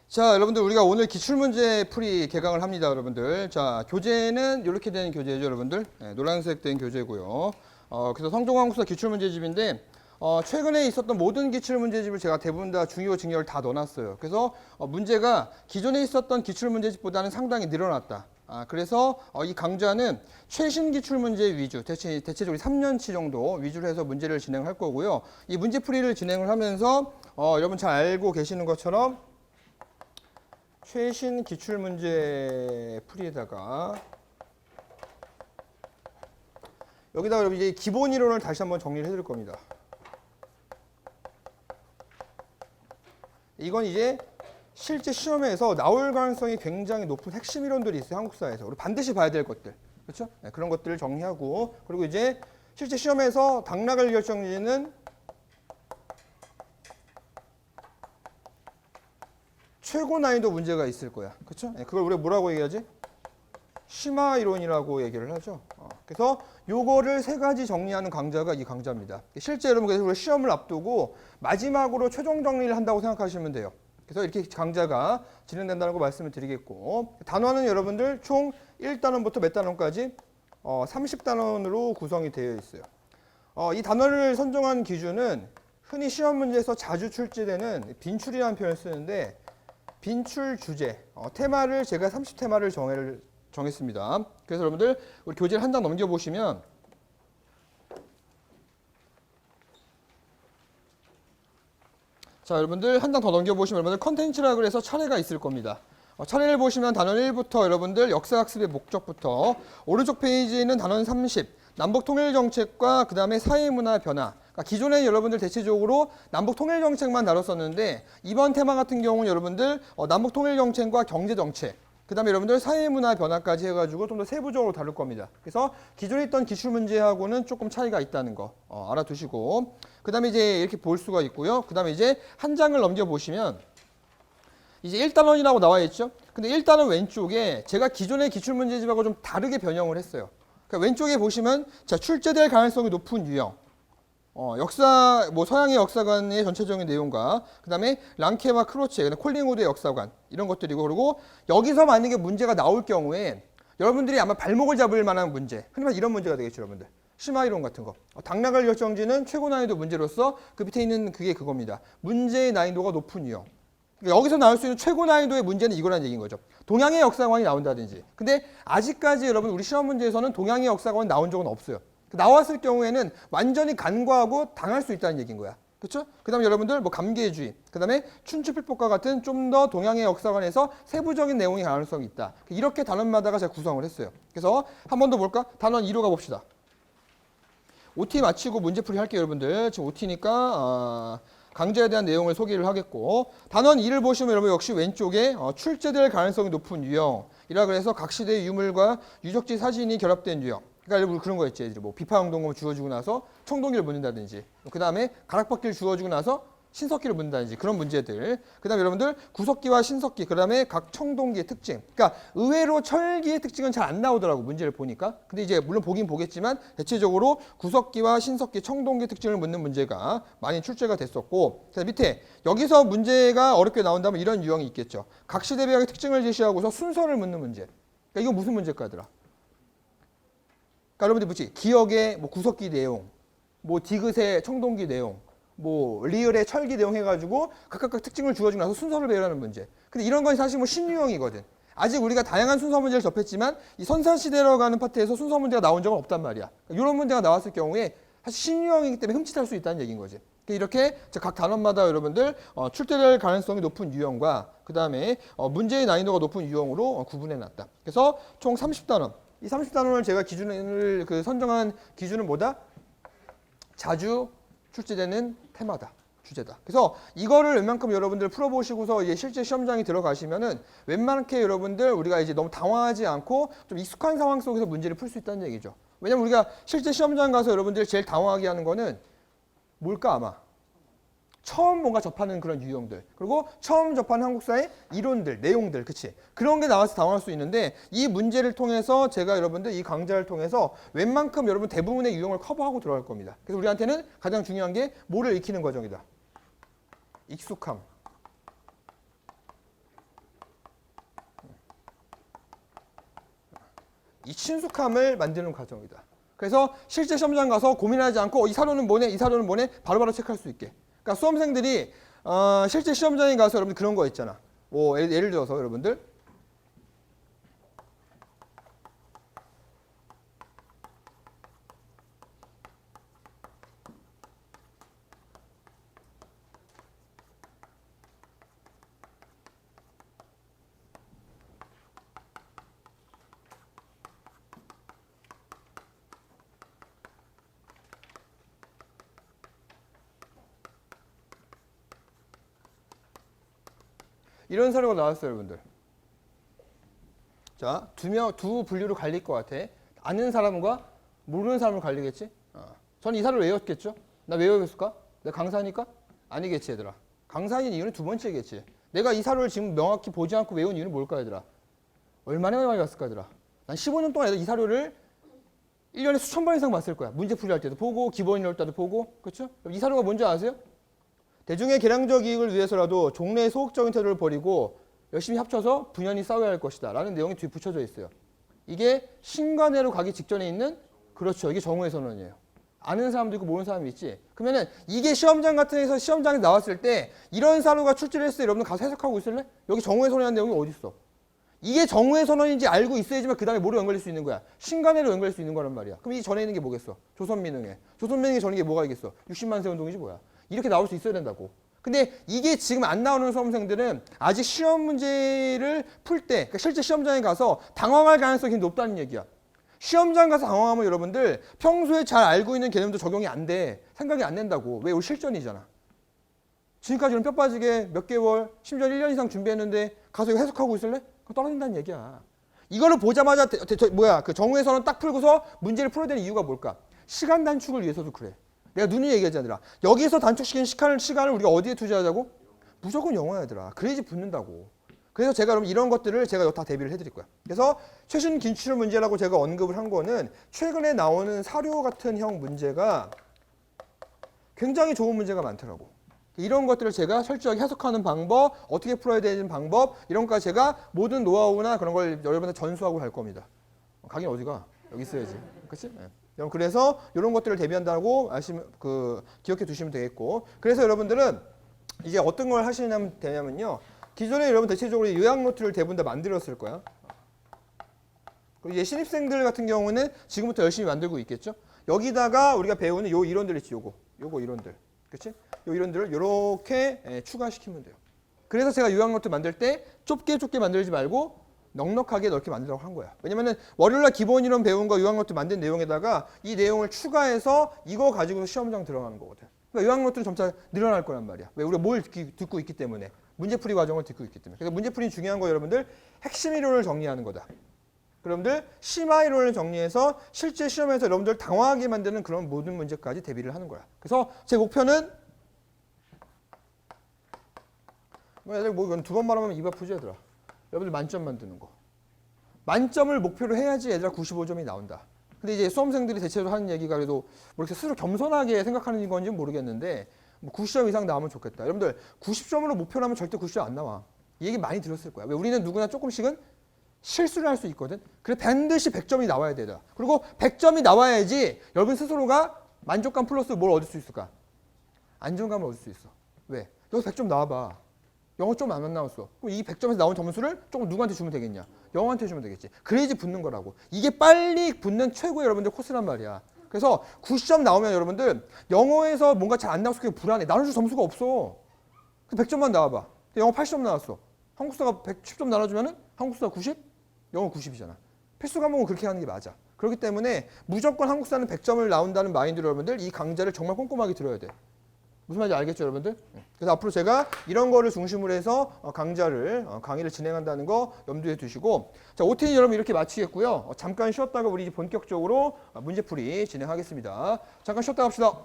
자, 여러분들 우리가 오늘 기출문제 풀이 개강을 합니다, 여러분들. 자, 교재는 이렇게 된 교재죠, 여러분들. 네, 노란색 된 교재고요. 그래서 성종항국사 기출문제집인데 최근에 있었던 모든 기출문제집을 제가 대부분 다 중요, 증여를 다 넣어놨어요. 그래서 문제가 기존에 있었던 기출문제집보다는 상당히 늘어났다. 그래서 이 강좌는 최신 기출문제 위주, 대체적으로 3년치 정도 위주로 해서 문제를 진행할 거고요. 이 문제풀이를 진행을 하면서 여러분 잘 알고 계시는 것처럼 최신 기출문제 풀이에다가 여기다가 여러분 이제 기본 이론을 다시 한번 정리를 해드릴 겁니다. 이건 이제 실제 시험에서 나올 가능성이 굉장히 높은 핵심 이론들이 있어요. 한국사에서. 우리 반드시 봐야 될 것들. 그렇죠? 네, 그런 것들을 정리하고 그리고 이제 실제 시험에서 당락을 결정짓는 최고 난이도 문제가 있을 거야. 그렇죠? 네, 그걸 우리가 뭐라고 얘기하지? 심화 이론이라고 얘기를 하죠. 그래서 요거를 세 가지 정리하는 강좌가 이 강좌입니다. 실제 여러분 그래서 우리가 시험을 앞두고 마지막으로 최종 정리를 한다고 생각하시면 돼요. 그래서 이렇게 강좌가 진행된다는 거 말씀을 드리겠고 단원은 여러분들 총 1단원부터 몇 단원까지 30단원으로 구성이 되어 있어요. 이 단원을 선정한 기준은 흔히 시험 문제에서 자주 출제되는 빈출이라는 표현을 쓰는데 빈출 주제, 테마를 제가 30테마를 정했습니다. 그래서 여러분들 우리 교재를 한 장 넘겨보시면 자, 여러분들 한 장 더 넘겨보시면 여러분들 컨텐츠라 그래서 차례가 있을 겁니다. 차례를 보시면 단원 1부터 여러분들 역사학습의 목적부터 오른쪽 페이지에 있는 단원 30 남북통일정책과 그 다음에 사회문화 변화 그러니까 기존에 여러분들 대체적으로 남북통일정책만 다뤘었는데 이번 테마 같은 경우는 여러분들 남북통일정책과 경제정책 그 다음에 여러분들 사회문화 변화까지 해가지고 좀 더 세부적으로 다룰 겁니다. 그래서 기존에 있던 기출문제하고는 조금 차이가 있다는 거 알아두시고 그 다음에 이제 이렇게 볼 수가 있고요. 그 다음에 이제 한 장을 넘겨보시면 이제 1단원이라고 나와 있죠. 근데 1단원 왼쪽에 제가 기존의 기출문제집하고 좀 다르게 변형을 했어요. 그러니까 왼쪽에 보시면 자 출제될 가능성이 높은 유형 역사, 서양의 역사관의 전체적인 내용과 그 다음에 랑케와 크로체, 콜링우드의 역사관 이런 것들이고 그리고 여기서 만약에 문제가 나올 경우에 여러분들이 아마 발목을 잡을 만한 문제 흔히 말해서 이런 문제가 되겠죠 여러분들 심화이론 같은 거 당락을 결정지는 최고 난이도 문제로서 그 밑에 있는 그게 그겁니다. 문제의 난이도가 높은 유형 그러니까 여기서 나올 수 있는 최고 난이도의 문제는 이거라는 얘기인 거죠. 동양의 역사관이 나온다든지 근데 아직까지 여러분 우리 시험 문제에서는 동양의 역사관이 나온 적은 없어요. 나왔을 경우에는 완전히 간과하고 당할 수 있다는 얘기인 거야. 그렇죠? 그 다음에 여러분들 감계주의, 그 다음에 춘추필법과 같은 좀 더 동양의 역사관에서 세부적인 내용이 가능성이 있다. 이렇게 단원마다가 제가 구성을 했어요. 그래서 한 번 더 볼까? 단원 2로 가봅시다. OT 마치고 문제풀이 할게요, 여러분들. 지금 OT니까 강좌에 대한 내용을 소개를 하겠고 단원 2를 보시면 여러분 역시 왼쪽에 출제될 가능성이 높은 유형이라 그래서 각 시대의 유물과 유적지 사진이 결합된 유형. 그러니까 우리 그런 거 있지. 비파항동검을 주워주고 나서 청동기를 묻는다든지 그 다음에 가락바퀴를 주워주고 나서 신석기를 묻는다든지 그런 문제들 그 다음에 여러분들 구석기와 신석기 그 다음에 각 청동기의 특징 그러니까 의외로 철기의 특징은 잘 안 나오더라고 문제를 보니까 근데 이제 물론 보긴 보겠지만 대체적으로 구석기와 신석기 청동기의 특징을 묻는 문제가 많이 출제가 됐었고 자 밑에 여기서 문제가 어렵게 나온다면 이런 유형이 있겠죠. 각 시대별의 특징을 제시하고서 순서를 묻는 문제 그러니까 이거 무슨 문제일까더라. 그러니까 여러분들 뭐지? 기억의 구석기 내용, 디귿의 청동기 내용, 리을의 철기 내용 해가지고 각각 특징을 주어주고 나서 순서를 배열하는 문제. 근데 이런 건 사실 신유형이거든. 아직 우리가 다양한 순서 문제를 접했지만 이 선사시대로 가는 파트에서 순서 문제가 나온 적은 없단 말이야. 이런 문제가 나왔을 경우에 사실 신유형이기 때문에 흠칫할 수 있다는 얘기인 거지. 이렇게 각 단원마다 여러분들 출제될 가능성이 높은 유형과 그 다음에 문제의 난이도가 높은 유형으로 구분해놨다. 그래서 총 30단원. 이 30단원을 제가 기준을 선정한 기준은 뭐다? 자주 출제되는 테마다. 주제다. 그래서 이거를 웬만큼 여러분들 풀어보시고서 이제 실제 시험장에 들어가시면은 웬만하게 여러분들 우리가 이제 너무 당황하지 않고 좀 익숙한 상황 속에서 문제를 풀 수 있다는 얘기죠. 왜냐면 우리가 실제 시험장 가서 여러분들 제일 당황하게 하는 거는 뭘까 아마? 처음 뭔가 접하는 그런 유형들 그리고 처음 접하는 한국사의 이론들, 내용들 그치? 그런 게 나와서 당황할 수 있는데 이 문제를 통해서 제가 여러분들 이 강좌를 통해서 웬만큼 여러분 대부분의 유형을 커버하고 들어갈 겁니다. 그래서 우리한테는 가장 중요한 게 뭐를 익히는 과정이다. 익숙함. 이 친숙함을 만드는 과정이다. 그래서 실제 시험장 가서 고민하지 않고 이 사료는 뭐네, 이 사료는 뭐네 바로바로 체크할 수 있게. 그러니까 수험생들이 실제 시험장에 가서 여러분들 그런 거 있잖아. 뭐 예를 들어서 여러분들 이런 사료가 나왔어요, 여러분들. 자, 두 분류로 갈릴 것 같아. 아는 사람과 모르는 사람으로 갈리겠지? 저는 이 사료를 외웠겠죠? 나 왜 외웠을까? 내가 강사니까? 아니겠지, 얘들아. 강사인 이유는 두 번째겠지. 내가 이 사료를 지금 명확히 보지 않고 외운 이유는 뭘까, 얘들아? 얼마나 많이 봤을까, 얘들아? 난 15년 동안 이 사료를 1년에 수천 번 이상 봤을 거야. 문제 풀이할 때도 보고, 기본 이럴 때도 보고, 그렇죠? 이 사료가 뭔지 아세요? 대중의 개량적 이익을 위해서라도 종래의 소극적인 태도를 버리고 열심히 합쳐서 분연히 싸워야 할 것이다 라는 내용이 뒤에 붙여져 있어요. 이게 신관회로 가기 직전에 있는, 그렇죠, 이게 정오의 선언이에요. 아는 사람도 있고 모르는 사람이 있지. 그러면은 이게 시험장 같은 데서 시험장에 나왔을 때 이런 사료가 출제를 했을 때 여러분 가서 해석하고 있을래? 여기 정오의 선언이라는 내용이 어디 있어? 이게 정오의 선언인지 알고 있어야지만 그 다음에 뭐로 연결될 수 있는 거야? 신관회로 연결될 수 있는 거란 말이야. 그럼 이 전에 있는 게 뭐겠어? 조선민흥회. 조선민흥회 전에 게 뭐가 있겠어? 60만 세 운동이지 뭐야. 이렇게 나올 수 있어야 된다고. 근데 이게 지금 안 나오는 수험생들은 아직 시험 문제를 풀 때, 그러니까 실제 시험장에 가서 당황할 가능성이 높다는 얘기야. 시험장 가서 당황하면 여러분들 평소에 잘 알고 있는 개념도 적용이 안 돼. 생각이 안 된다고. 왜? 우리 실전이잖아. 지금까지 뼈 빠지게 몇 개월, 심지어 1년 이상 준비했는데 가서 이거 해석하고 있을래? 그거 떨어진다는 얘기야. 이거를 보자마자 그 정우의 선언 딱 풀고서 문제를 풀어야 되는 이유가 뭘까? 시간 단축을 위해서도 그래. 내가 누누이 얘기하잖아. 여기서 단축시킨 시간을 우리가 어디에 투자하자고? 무조건 영어야 얘들아. 그래야지 붙는다고. 그래서 제가 그럼 이런 것들을 제가 다 대비를 해드릴 거야. 그래서 최신 기출 문제라고 제가 언급을 한 거는 최근에 나오는 사료 같은 형 문제가 굉장히 좋은 문제가 많더라고. 이런 것들을 제가 철저하게 해석하는 방법, 어떻게 풀어야 되는 방법, 이런 것까지 제가 모든 노하우나 그런 걸 여러분한테 전수하고 갈 겁니다. 강의 어디가? 여기 있어야지. 그렇지? 네. 그래서 이런 것들을 대비한다고 기억해 두시면 되겠고, 그래서 여러분들은 이제 어떤 걸 하시냐면 되냐면요, 기존에 여러분 대체적으로 요약 노트를 대부분 다 만들었을 거야. 그리고 이제 신입생들 같은 경우는 지금부터 열심히 만들고 있겠죠. 여기다가 우리가 배우는 요 이론들 있지, 요거 이론들, 그렇지? 요 이론들을 요렇게 추가시키면 돼요. 그래서 제가 요약 노트 만들 때 좁게 만들지 말고 넉넉하게 넓게 만들라고 한 거야. 왜냐면은 월요일날 기본 이론 배운 거 요약 노트 만든 내용에다가 이 내용을 추가해서 이거 가지고 시험장 들어가는 거거든. 그러니까 요약 노트는 점차 늘어날 거란 말이야. 왜? 우리가 뭘 듣고 있기 때문에. 문제풀이 과정을 듣고 있기 때문에. 그래서 문제풀이 중요한 거 여러분들 핵심 이론을 정리하는 거다. 여러분들 심화 이론을 정리해서 실제 시험에서 여러분들 당황하게 만드는 그런 모든 문제까지 대비를 하는 거야. 그래서 제 목표는 이건 두 번 말하면 입 아프지 얘들아. 여러분들 만점 만드는 거. 만점을 목표로 해야지 얘들아 95점이 나온다. 근데 이제 수험생들이 대체로 하는 얘기가 그래도 뭐 이렇게 스스로 겸손하게 생각하는 건지는 모르겠는데 뭐 90점 이상 나오면 좋겠다. 여러분들 90점으로 목표로 하면 절대 90점 안 나와. 이 얘기 많이 들었을 거야. 왜? 우리는 누구나 조금씩은 실수를 할 수 있거든. 그래 반드시 100점이 나와야 되다. 그리고 100점이 나와야지 여러분 스스로가 만족감 플러스 뭘 얻을 수 있을까? 안정감을 얻을 수 있어. 왜? 여기서 100점 나와봐. 영어 좀 안 나왔어. 그럼 이 100점에서 나온 점수를 조금 누구한테 주면 되겠냐? 영어한테 주면 되겠지. 그래야지 붙는 거라고. 이게 빨리 붙는 최고의 여러분들 코스란 말이야. 그래서 90점 나오면 여러분들 영어에서 뭔가 잘 안 나와서 그게 불안해. 나눠줄 점수가 없어. 100점만 나와봐. 영어 80점 나왔어. 한국사가 110점 나눠주면은 한국사 90? 영어 90이잖아. 필수 과목은 그렇게 하는 게 맞아. 그렇기 때문에 무조건 한국사는 100점을 나온다는 마인드로 여러분들 이 강좌를 정말 꼼꼼하게 들어야 돼. 무슨 말인지 알겠죠, 여러분들? 그래서 앞으로 제가 이런 거를 중심으로 해서 강의를 진행한다는 거 염두에 두시고, 자, OT는 여러분 이렇게 마치겠고요. 잠깐 쉬었다가 우리 본격적으로 문제풀이 진행하겠습니다. 잠깐 쉬었다 갑시다.